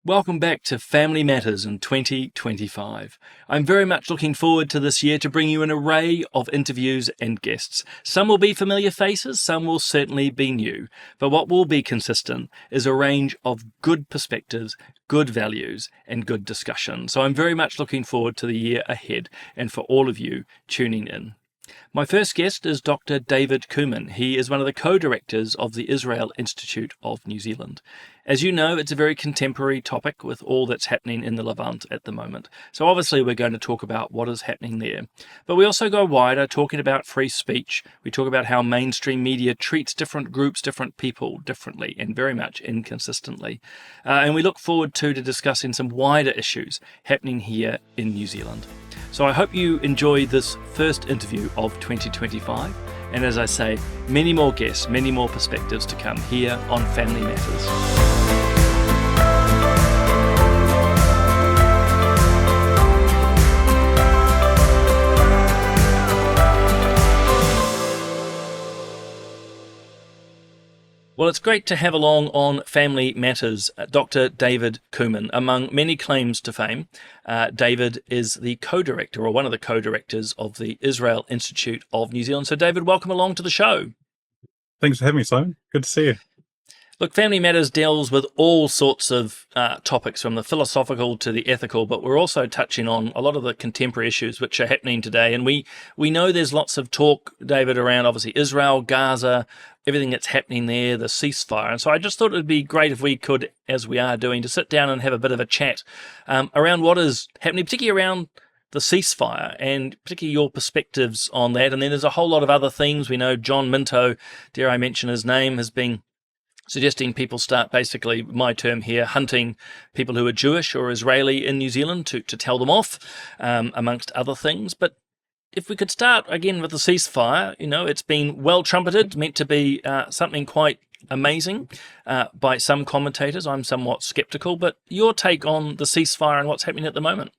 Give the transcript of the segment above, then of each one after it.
Welcome back to Family Matters in 2025. I'm very much looking forward to this year to bring you an array of interviews and guests. Some will be familiar faces, some will certainly be new. But what will be consistent is a range of good perspectives, good values, and good discussion. So I'm very much looking forward to the year ahead and for all of you tuning in. My first guest is Dr. David Cumin. He is one of the co-directors of the Israel Institute of New Zealand. As you know, it's a very contemporary topic with all that's happening in the Levant at the moment. So obviously we're going to talk about what is happening there. But we also go wider, talking about free speech. We talk about how mainstream media treats different groups, different people differently and very much inconsistently. And we look forward to discussing some wider issues happening here in New Zealand. So I hope you enjoy this first interview of 2025. And as I say, many more guests, many more perspectives to come here on Family Matters. Well, it's great to have along on Family Matters Dr. David Cumin. Among many claims to fame, David is the co-director or one of the co-directors of the Israel Institute of New Zealand. So, David, welcome along to the show. Thanks for having me, Simon. Good to see you. Look, Family Matters deals with all sorts of topics, from the philosophical to the ethical, but we're also touching on a lot of the contemporary issues which are happening today. And we know there's lots of talk, David, around obviously Israel, Gaza, everything that's happening there, the ceasefire. And so I just thought it would be great if we could, as we are doing, to sit down and have a bit of a chat around what is happening, particularly around the ceasefire and particularly your perspectives on that. And then there's a whole lot of other things. We know John Minto, dare I mention his name, has been suggesting people start, basically, my term here, hunting people who are Jewish or Israeli in New Zealand to tell them off, amongst other things. But if we could start again with the ceasefire, it's been well trumpeted, meant to be something quite amazing by some commentators. I'm somewhat skeptical, but your take on the ceasefire and what's happening at the moment?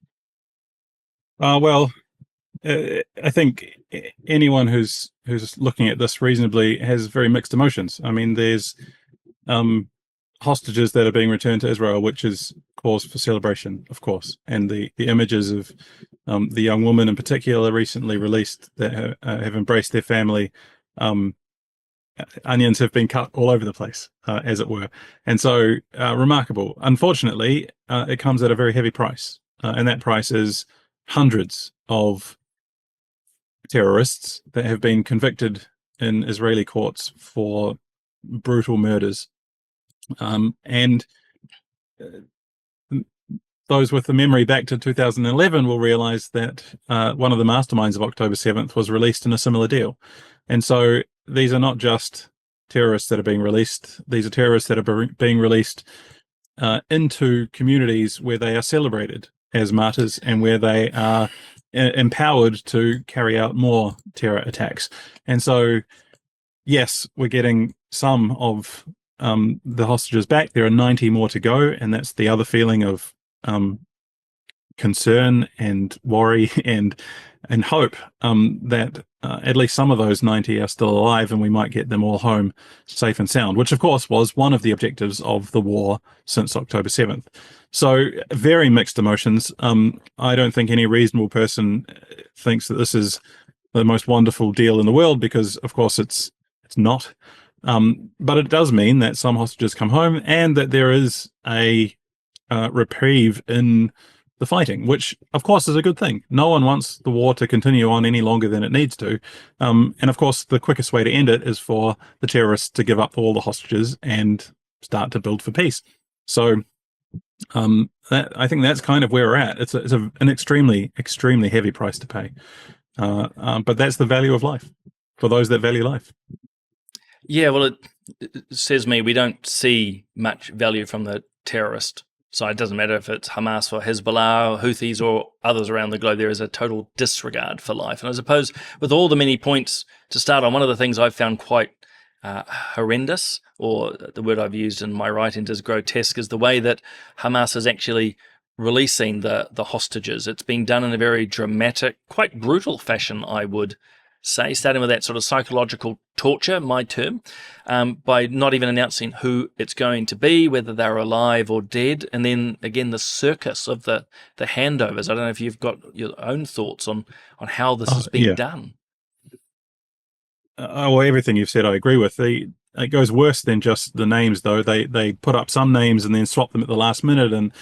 I think anyone who's looking at this reasonably has very mixed emotions. I mean, there's hostages that are being returned to Israel, which is cause for celebration, of course. And the images of the young woman in particular recently released that have embraced their family, onions have been cut all over the place, as it were. And so remarkable. Unfortunately, it comes at a very heavy price. And that price is hundreds of terrorists that have been convicted in Israeli courts for brutal murders. And those with the memory back to 2011 will realize that one of the masterminds of October 7th was released in a similar deal. And so these are not just terrorists that are being released. These are terrorists that are being released into communities where they are celebrated as martyrs and where they are empowered to carry out more terror attacks. And so, yes, we're getting some of the hostages back. There are 90 more to go, and that's the other feeling of concern and worry and hope that at least some of those 90 are still alive, and we might get them all home safe and sound, which of course was one of the objectives of the war since October 7th. So very mixed emotions. I don't think any reasonable person thinks that this is the most wonderful deal in the world, because of course it's not. But it does mean that some hostages come home and that there is a reprieve in the fighting, which of course is a good thing. No one wants the war to continue on any longer than it needs to. And of course, the quickest way to end it is for the terrorists to give up all the hostages and start to build for peace. So I think that's kind of where we're at. It's an extremely, extremely heavy price to pay. But that's the value of life for those that value life. Yeah, well, it says to me we don't see much value from the terrorist side. It doesn't matter if it's Hamas or Hezbollah or Houthis or others around the globe. There is a total disregard for life. And I suppose with all the many points to start on, one of the things I've found quite horrendous, or the word I've used in my writings is grotesque, is the way that Hamas is actually releasing the hostages. It's being done in a very dramatic, quite brutal fashion, I would say, starting with that sort of psychological torture, my term, by not even announcing who it's going to be, whether they're alive or dead, and then again the circus of the handovers. I don't know if you've got your own thoughts on how this has been done. Well, everything you've said I agree with. It goes worse than just the names, though. They put up some names and then swap them at the last minute and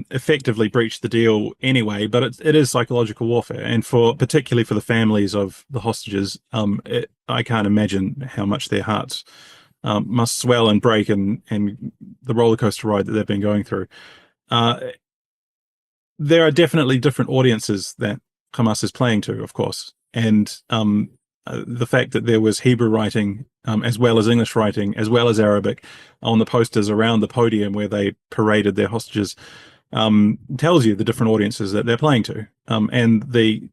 effectively breach the deal anyway. But it is psychological warfare, and particularly for the families of the hostages, I can't imagine how much their hearts must swell and break, and the roller coaster ride that they've been going through. There are definitely different audiences that Hamas is playing to, of course, and the fact that there was Hebrew writing as well as English writing as well as Arabic on the posters around the podium where they paraded their hostages tells you the different audiences that they're playing to, and the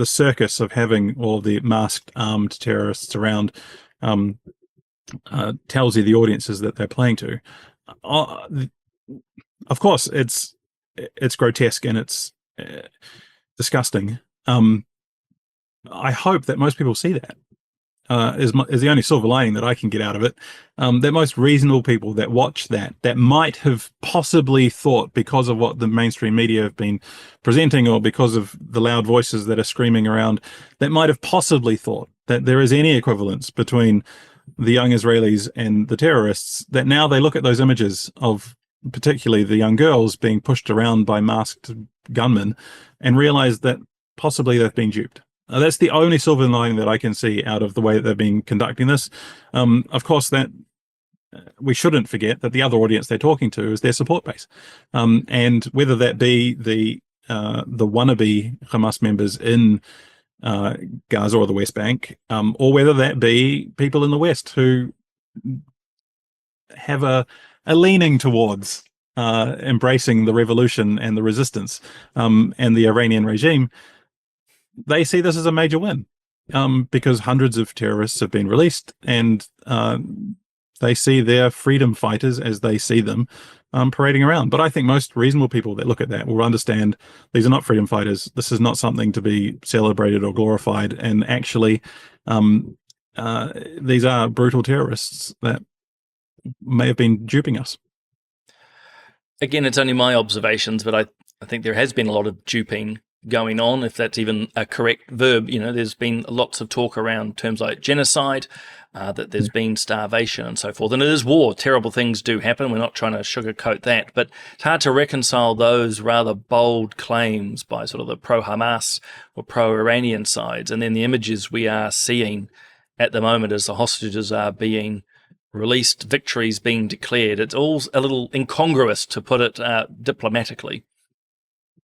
circus of having all the masked armed terrorists around tells you the audiences that they're playing to. Of course, it's grotesque and it's disgusting. I hope that most people see that is the only silver lining that I can get out of it. That most reasonable people that watch that might have possibly thought, because of what the mainstream media have been presenting or because of the loud voices that are screaming around, that might have possibly thought that there is any equivalence between the young Israelis and the terrorists, that now they look at those images of particularly the young girls being pushed around by masked gunmen and realize that possibly they've been duped. That's the only silver lining that I can see out of the way that they've been conducting this. Of course, that we shouldn't forget that the other audience they're talking to is their support base, and whether that be the wannabe Hamas members in Gaza or the West Bank, or whether that be people in the West who have a leaning towards embracing the revolution and the resistance and the Iranian regime. They see this as a major win because hundreds of terrorists have been released, and they see their freedom fighters as they see them parading around. But I think most reasonable people that look at that will understand these are not freedom fighters. This is not something to be celebrated or glorified. And actually, these are brutal terrorists that may have been duping us. Again, it's only my observations, but I think there has been a lot of duping going on, if that's even a correct verb. There's been lots of talk around terms like genocide, that there's been starvation and so forth. And it is war. Terrible things do happen. We're not trying to sugarcoat that. But it's hard to reconcile those rather bold claims by sort of the pro-Hamas or pro-Iranian sides, and then the images we are seeing at the moment as the hostages are being released, victories being declared. It's all a little incongruous, to put it diplomatically.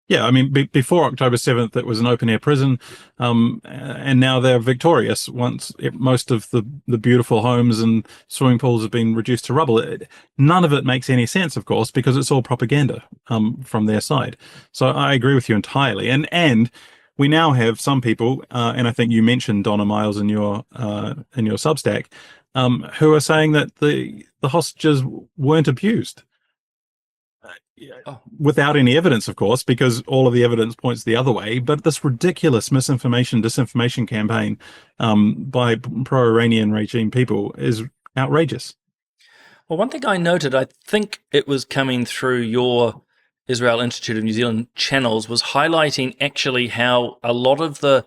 Yeah, I mean, before October 7th, it was an open-air prison, and now they're victorious once most of the beautiful homes and swimming pools have been reduced to rubble. None of it makes any sense, of course, because it's all propaganda from their side. So I agree with you entirely. And we now have some people, and I think you mentioned Donna Miles in your Substack, who are saying that the hostages weren't abused. Without any evidence, of course, because all of the evidence points the other way. But this ridiculous misinformation, disinformation campaign by pro-Iranian regime people is outrageous. Well, one thing I noted, I think it was coming through your Israel Institute of New Zealand channels, was highlighting actually how a lot of the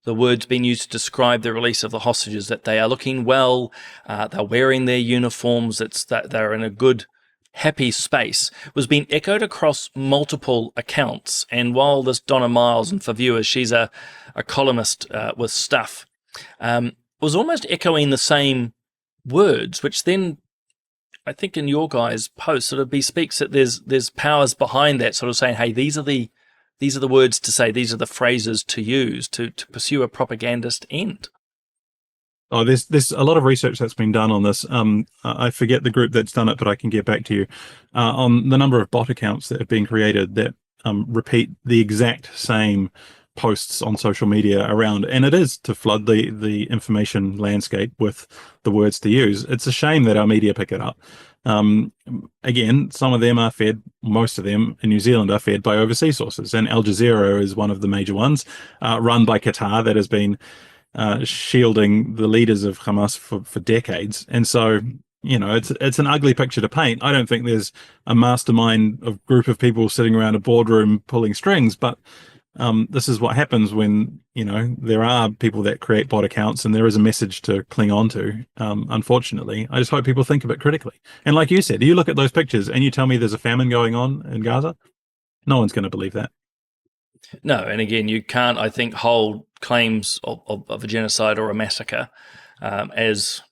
words being used to describe the release of the hostages, that they are looking well, they're wearing their uniforms, that they're in a good, happy space, was being echoed across multiple accounts. And while this Donna Miles, and for viewers, she's a columnist with Stuff, was almost echoing the same words, which then I think in your guys' post sort of bespeaks that there's powers behind that, sort of saying, hey, these are the words to say, these are the phrases to use to pursue a propagandist end. Oh, there's a lot of research that's been done on this. I forget the group that's done it, but I can get back to you on the number of bot accounts that have been created that repeat the exact same posts on social media around, and it is to flood the information landscape with the words to use. It's a shame that our media pick it up. Um, Again, some of them are fed, most of them in New Zealand are fed by overseas sources, and Al Jazeera is one of the major ones, run by Qatar, that has been shielding the leaders of Hamas for decades. And so, it's an ugly picture to paint. I don't think there's a mastermind of group of people sitting around a boardroom pulling strings, but this is what happens when, there are people that create bot accounts and there is a message to cling on to. Unfortunately, I just hope people think of it critically. And like you said, you look at those pictures and you tell me there's a famine going on in Gaza, no one's going to believe that. No, and again, you can't, I think, hold claims of a genocide or a massacre as,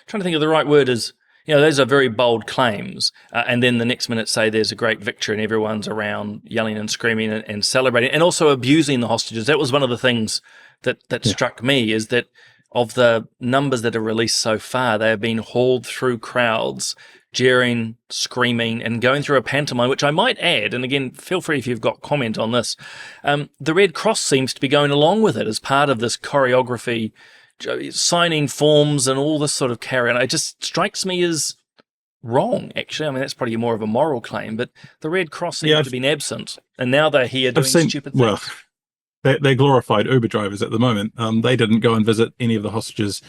trying to think of the right word, is, those are very bold claims, and then the next minute say there's a great victory and everyone's around yelling and screaming and celebrating, and also abusing the hostages. That was one of the things that struck me, is that of the numbers that are released so far, they have been hauled through crowds, jeering, screaming, and going through a pantomime, which I might add, and again, feel free if you've got comment on this, the Red Cross seems to be going along with it as part of this choreography, signing forms and all this sort of carry on. It just strikes me as wrong, actually. I mean, that's probably more of a moral claim, but the Red Cross seems to have been absent, and now they're here doing stupid things. Well, they're glorified Uber drivers at the moment. They didn't go and visit any of the hostages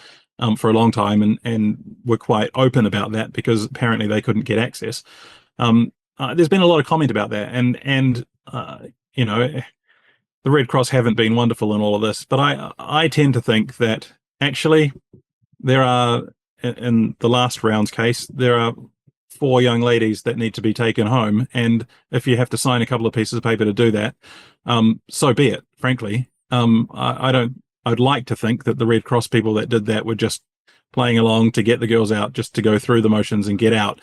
for a long time, and were quite open about that because apparently they couldn't get access. There's been a lot of comment about that, and the Red Cross haven't been wonderful in all of this, but I tend to think that actually there are, in the last round's case, there are 4 young ladies that need to be taken home, and if you have to sign a couple of pieces of paper to do that, so be it. Frankly, I'd like to think that the Red Cross people that did that were just playing along to get the girls out, just to go through the motions and get out.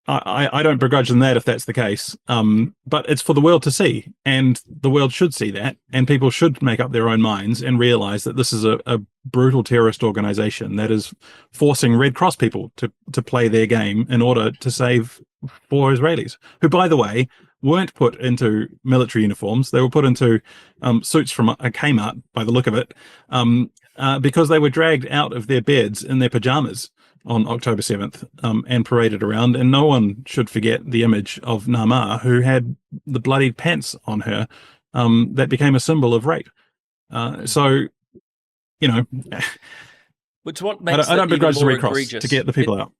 I don't begrudge them that if that's the case, but it's for the world to see, and the world should see that, and people should make up their own minds and realize that this is a brutal terrorist organization that is forcing Red Cross people to play their game in order to save 4 Israelis, who, by the way, weren't put into military uniforms. They were put into suits from a Kmart, by the look of it, because they were dragged out of their beds in their pajamas on October 7th and paraded around. And no one should forget the image of Nama, who had the bloodied pants on her that became a symbol of rape. Which what makes I don't begrudge the Red Cross egregious to get the people out.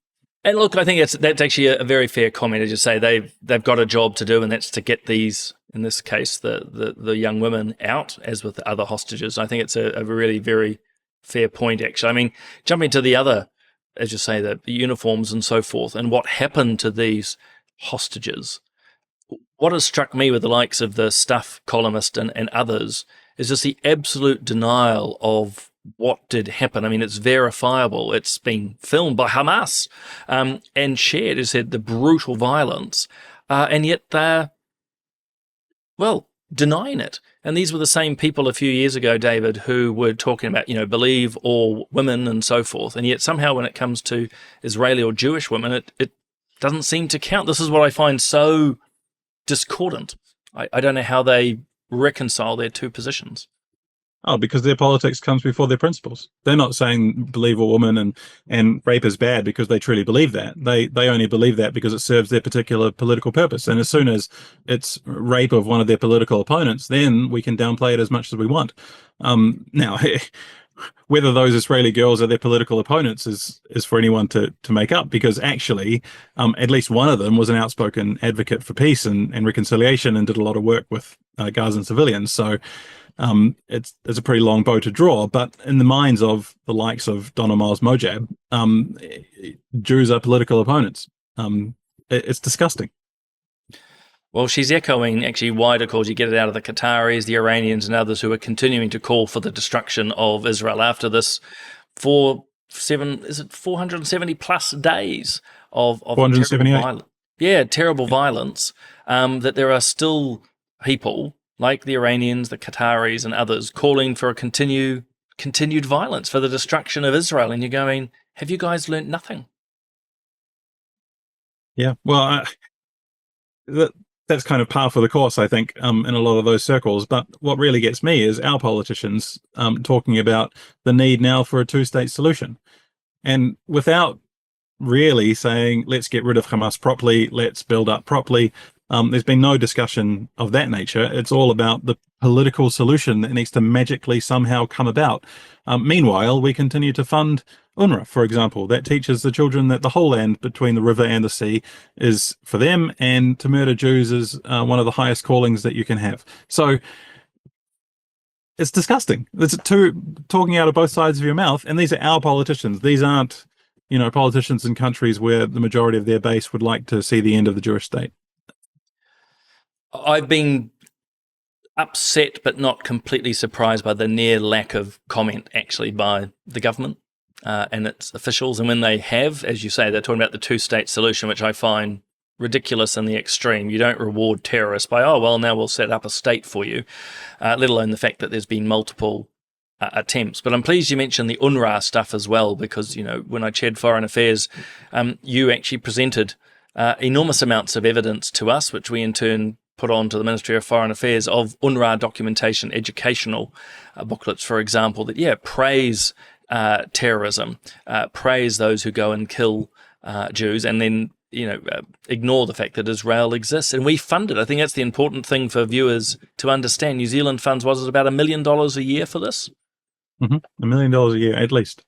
And look, I think that's actually a very fair comment. As you say, they've got a job to do, and that's to get these, in this case, the young women out, as with the other hostages. I think it's a really very fair point, actually. I mean, jumping to the other, as you say, the uniforms and so forth, and what happened to these hostages. What has struck me with the likes of the Stuff columnist and others is just the absolute denial of what did happen. I mean, it's verifiable. It's been filmed by Hamas and shared, as said, the brutal violence, and yet they're, denying it. And these were the same people a few years ago, David, who were talking about, believe all women and so forth. And yet somehow when it comes to Israeli or Jewish women, it doesn't seem to count. This is what I find so discordant. I don't know how they reconcile their two positions. Oh, because their politics comes before their principles. They're not saying believe a woman and rape is bad because they truly believe that. They only believe that because it serves their particular political purpose. And as soon as it's rape of one of their political opponents, then we can downplay it as much as we want. Now, whether those Israeli girls are their political opponents is for anyone to make up, because actually, at least one of them was an outspoken advocate for peace and reconciliation and did a lot of work with Gazan civilians. So it's a pretty long bow to draw, but in the minds of the likes of Donna Miles Mojab, Jews are political opponents. It's disgusting. Well, she's echoing actually wider calls. You get it out of the Qataris, the Iranians, and others who are continuing to call for the destruction of Israel after this 470 plus days of 478. Terrible violence. That there are still people like the Iranians, the Qataris, and others calling for a continued violence, for the destruction of Israel. And you're going, have you guys learnt nothing? Yeah, well, that's kind of par for the course, I think, in a lot of those circles. But what really gets me is our politicians talking about the need now for a two-state solution. And without really saying, let's get rid of Hamas properly, let's build up properly. There's been no discussion of that nature. It's all about the political solution that needs to magically somehow come about. Meanwhile, we continue to fund UNRWA, for example. That teaches the children that the whole land between the river and the sea is for them, and to murder Jews is one of the highest callings that you can have. So it's disgusting. It's talking out of both sides of your mouth, and these are our politicians. These aren't, politicians in countries where the majority of their base would like to see the end of the Jewish state. I've been upset but not completely surprised by the near lack of comment actually by the government and its officials. And when they have, as you say, they're talking about the two-state solution, which I find ridiculous in the extreme. You don't reward terrorists by, now we'll set up a state for you, let alone the fact that there's been multiple attempts. But I'm pleased you mentioned the UNRWA stuff as well, because, when I chaired Foreign Affairs, you actually presented enormous amounts of evidence to us, which we in turn put on to the Ministry of Foreign Affairs, of UNRWA documentation, educational booklets, for example, that, praise terrorism, praise those who go and kill Jews, and then, ignore the fact that Israel exists. And we fund it. I think that's the important thing for viewers to understand. New Zealand funds, was it about $1 million a year for this? $1 million a year, at least.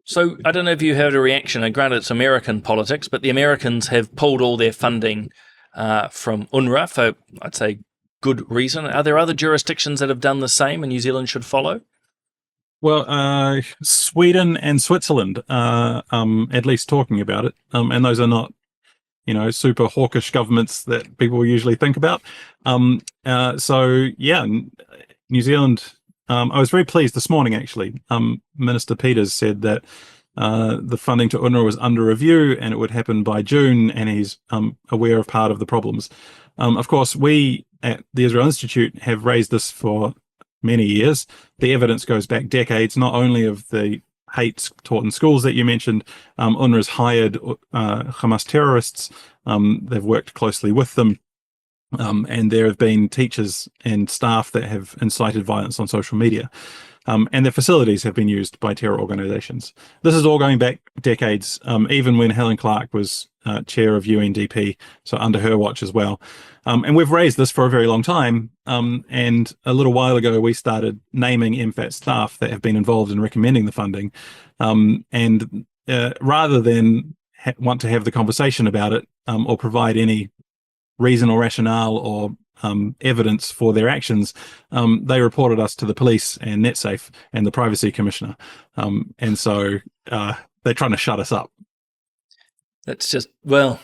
So I don't know if you heard a reaction, and granted it's American politics, but the Americans have pulled all their funding from UNRWA for, I'd say, good reason. Are there other jurisdictions that have done the same and New Zealand should follow? Well, Sweden and Switzerland are at least talking about it, and those are not, super hawkish governments that people usually think about. New Zealand. I was very pleased this morning, actually. Minister Peters said that the funding to UNRWA was under review and it would happen by June, and he's aware of part of the problems. Of course, we at the Israel Institute have raised this for many years. The evidence goes back decades, not only of the hate taught in schools that you mentioned. UNRWA's hired Hamas terrorists. They've worked closely with them. And there have been teachers and staff that have incited violence on social media. And their facilities have been used by terror organizations. This is all going back decades, even when Helen Clark was chair of UNDP, so under her watch as well. And we've raised this for a very long time. And a little while ago, we started naming MFAT staff that have been involved in recommending the funding. And rather than want to have the conversation about it or provide any reason or rationale or evidence for their actions, they reported us to the police and NetSafe and the Privacy Commissioner. And so they're trying to shut us up. That's just, sorry,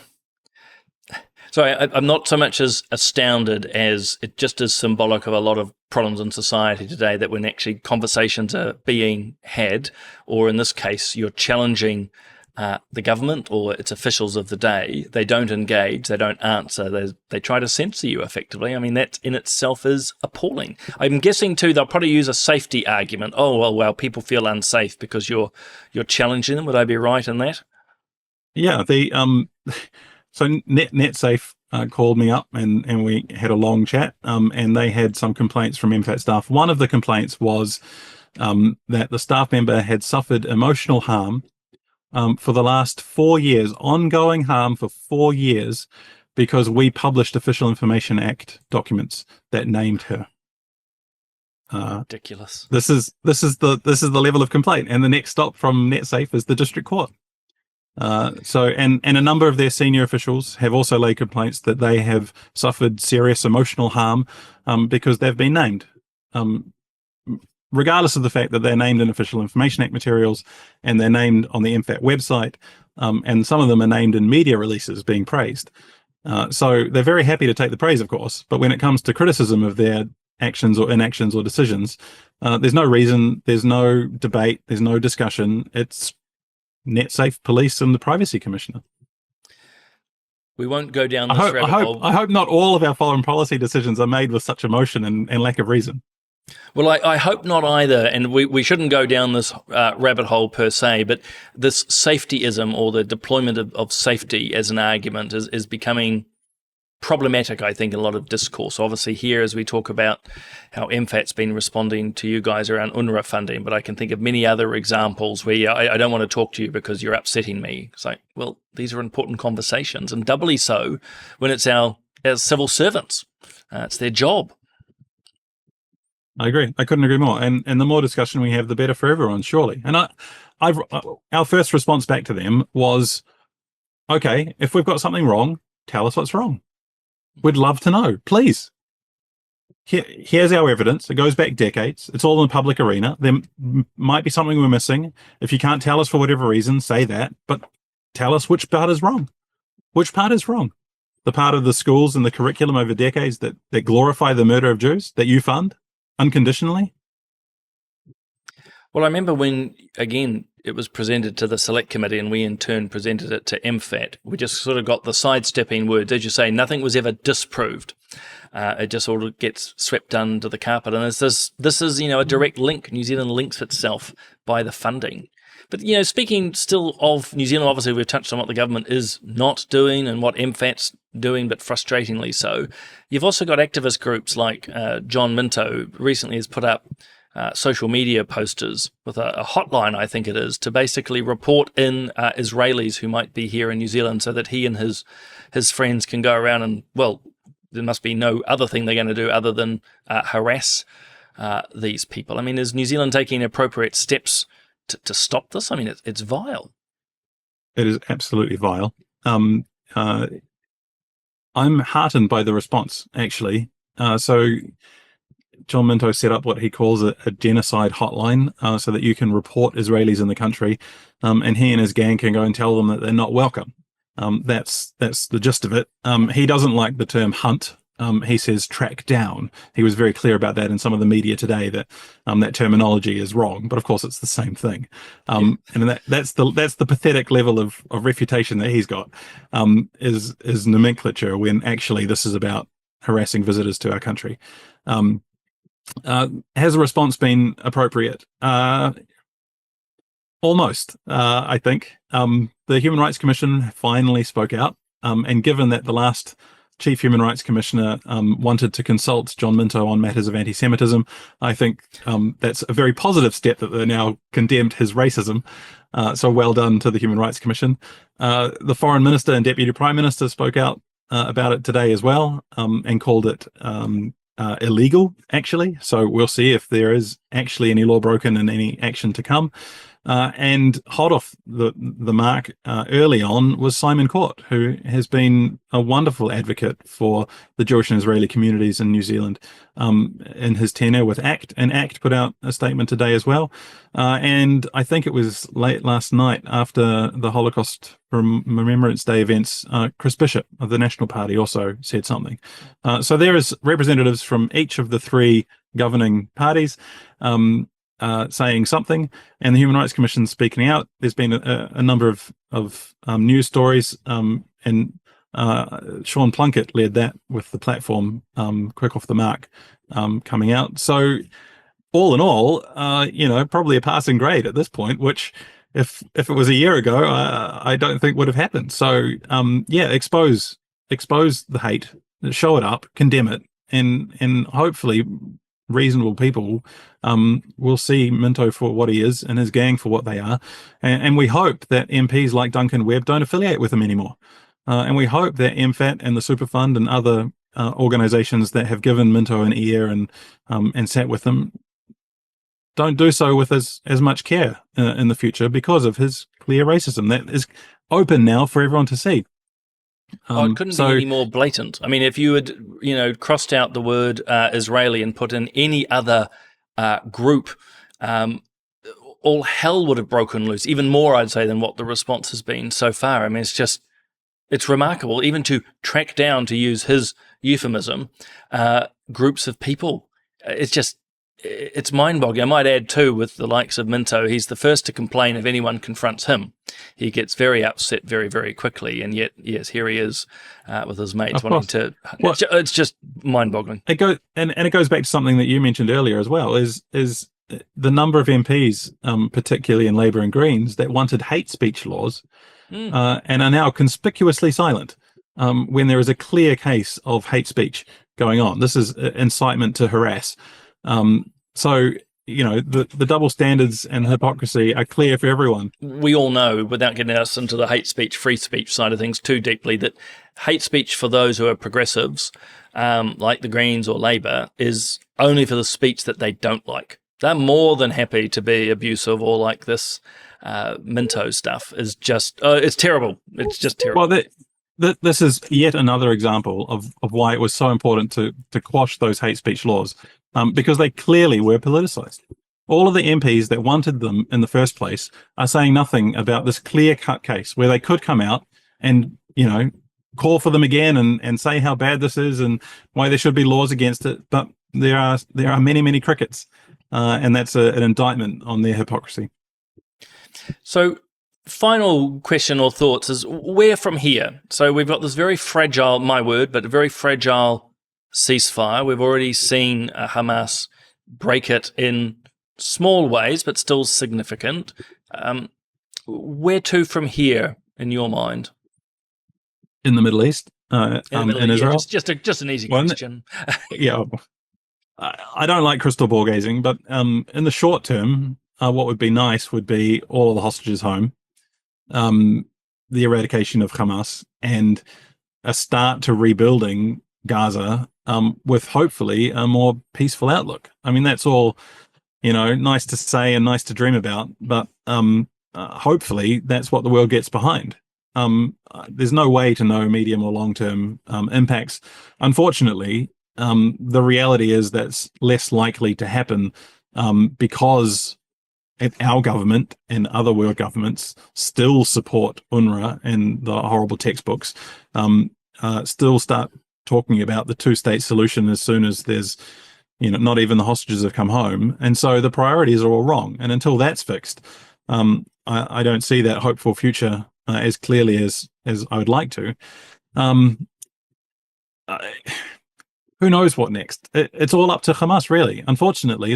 I'm not so much as astounded as it just is symbolic of a lot of problems in society today, that when actually conversations are being had, or in this case, you're challenging the government or its officials of the day, they don't engage, they don't answer, they try to censor you effectively. I mean, that in itself is appalling. I'm guessing too they'll probably use a safety argument. Oh, well, people feel unsafe because you're challenging them. Would I be right in that? Yeah, so NetSafe called me up and we had a long chat, and they had some complaints from MFAT staff. One of the complaints was that the staff member had suffered emotional harm for the last 4 years, ongoing harm for 4 years, because we published Official Information Act documents that named her. Ridiculous. This is the level of complaint, and the next stop from NetSafe is the district court. And a number of their senior officials have also laid complaints that they have suffered serious emotional harm because they've been named. Regardless of the fact that they're named in Official Information Act materials and they're named on the MFAT website, and some of them are named in media releases being praised. So they're very happy to take the praise, of course, but when it comes to criticism of their actions or inactions or decisions, there's no reason, there's no debate, there's no discussion. It's NetSafe, police, and the Privacy Commissioner. We won't go down this rabbit hole. I hope not all of our foreign policy decisions are made with such emotion and lack of reason. Well, I hope not either, and we shouldn't go down this rabbit hole per se, but this safetyism or the deployment of safety as an argument is becoming problematic, I think, in a lot of discourse. Obviously, here as we talk about how MFAT's been responding to you guys around UNRWA funding, but I can think of many other examples where I don't want to talk to you because you're upsetting me. It's like, well, these are important conversations, and doubly so when it's as civil servants. It's their job. I agree. I couldn't agree more. And the more discussion we have, the better for everyone, surely. And our first response back to them was, okay, if we've got something wrong, tell us what's wrong. We'd love to know, please. Here's our evidence. It goes back decades. It's all in the public arena. There might be something we're missing. If you can't tell us for whatever reason, say that. But tell us which part is wrong. Which part is wrong? The part of the schools and the curriculum over decades that glorify the murder of Jews, that you fund unconditionally? Well, I remember when, again, it was presented to the Select Committee and we in turn presented it to MFAT, we just sort of got the sidestepping words. As you say, nothing was ever disproved. It just sort of gets swept under the carpet. And this is, a direct link. New Zealand links itself by the funding. But, speaking still of New Zealand, obviously we've touched on what the government is not doing and what MFAT's doing, but frustratingly so. You've also got activist groups like John Minto recently has put up social media posters with a hotline, I think it is, to basically report in Israelis who might be here in New Zealand so that he and his friends can go around and, well, there must be no other thing they're going to do other than harass these people. I mean, is New Zealand taking appropriate steps to stop this? I mean, it's vile. It is absolutely vile. I'm heartened by the response, actually. So John Minto set up what he calls a genocide hotline so that you can report Israelis in the country, and he and his gang can go and tell them that they're not welcome. That's the gist of it. He doesn't like the term hunt. He says track down. He was very clear about that in some of the media today that that terminology is wrong, but of course it's the same thing. And that's the pathetic level of refutation that he's got, is nomenclature when actually this is about harassing visitors to our country. Has the response been appropriate? Almost, I think. The Human Rights Commission finally spoke out, and given that the last Chief Human Rights Commissioner wanted to consult John Minto on matters of anti-Semitism, I think that's a very positive step that they're now condemned his racism. So well done to the Human Rights Commission. The Foreign Minister and Deputy Prime Minister spoke out about it today as well, and called it illegal, actually. So we'll see if there is actually any law broken and any action to come. And hot off the mark early on was Simon Court, who has been a wonderful advocate for the Jewish and Israeli communities in New Zealand in his tenure with ACT. And ACT put out a statement today as well. And I think it was late last night after the Holocaust Remembrance Day events, Chris Bishop of the National Party also said something. So there is representatives from each of the three governing parties saying something, and the Human Rights Commission speaking out. There's been a number of news stories, and Sean Plunkett led that with the platform Quick Off the Mark coming out. So all in all, probably a passing grade at this point, which if it was a year ago, I don't think would have happened. So expose the hate, show it up, condemn it, and hopefully reasonable people will see Minto for what he is and his gang for what they are. And we hope that MPs like Duncan Webb don't affiliate with him anymore. And we hope that MFAT and the Superfund and other organisations that have given Minto an ear and sat with him don't do so with as much care in the future because of his clear racism that is open now for everyone to see. It couldn't be any more blatant. I mean, if you had, crossed out the word Israeli and put in any other group, all hell would have broken loose, even more, I'd say, than what the response has been so far. I mean, it's remarkable, even to track down, to use his euphemism, groups of people. It's mind-boggling. I might add, too, with the likes of Minto, he's the first to complain if anyone confronts him. He gets very upset very, very quickly, and yet, yes, here he is with his mates wanting to... Well, it's just mind-boggling. It goes back to something that you mentioned earlier as well, is the number of MPs, particularly in Labour and Greens, that wanted hate speech laws and are now conspicuously silent. when there is a clear case of hate speech going on. This is incitement to harass. So, the double standards and hypocrisy are clear for everyone. We all know, without getting us into the hate speech, free speech side of things too deeply, that hate speech for those who are progressives, like the Greens or Labour, is only for the speech that they don't like. They're more than happy to be abusive, or like this Minto stuff is just, it's terrible. It's just terrible. Well, this is yet another example of why it was so important to quash those hate speech laws, because they clearly were politicised. All of the MPs that wanted them in the first place are saying nothing about this clear-cut case where they could come out and, call for them again and say how bad this is and why there should be laws against it. But there are many, many crickets, and that's an indictment on their hypocrisy. So, final question or thoughts is, where from here? So we've got this very fragile, my word, but very fragile ceasefire. We've already seen Hamas break it in small ways, but still significant. Where to from here, in your mind? In the Middle East, in Israel? Just an easy question. Yeah. I don't like crystal ball gazing, but in the short term, what would be nice would be all of the hostages home, the eradication of Hamas, and a start to rebuilding Gaza with hopefully a more peaceful outlook. I mean, that's all, nice to say and nice to dream about, but hopefully that's what the world gets behind. There's no way to know medium or long-term impacts. Unfortunately, the reality is that's less likely to happen because our government and other world governments still support UNRWA and the horrible textbooks, still start talking about the two-state solution as soon as there's, not even the hostages have come home. And so the priorities are all wrong. And until that's fixed, I don't see that hopeful future as clearly as I would like to. Who knows what next? It's all up to Hamas, really. Unfortunately,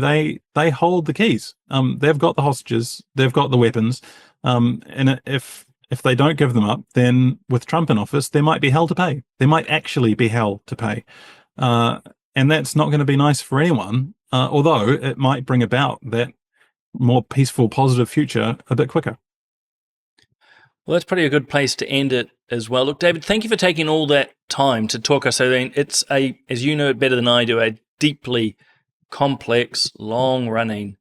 they hold the keys. They've got the hostages, they've got the weapons, and if they don't give them up, then with Trump in office, there might be hell to pay. There might actually be hell to pay, and that's not going to be nice for anyone. Although it might bring about that more peaceful, positive future a bit quicker. Well, that's probably a good place to end it as well. Look, David, thank you for taking all that time to talk us. It's as you know it better than I do, a deeply complex, long-running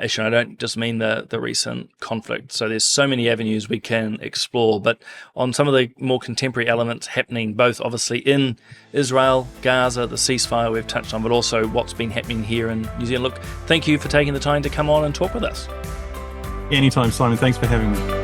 issue. I don't just mean the recent conflict. So there's so many avenues we can explore, but on some of the more contemporary elements happening, both obviously in Israel, Gaza, the ceasefire we've touched on, but also what's been happening here in New Zealand. Look, thank you for taking the time to come on and talk with us. Anytime, Simon. Thanks for having me.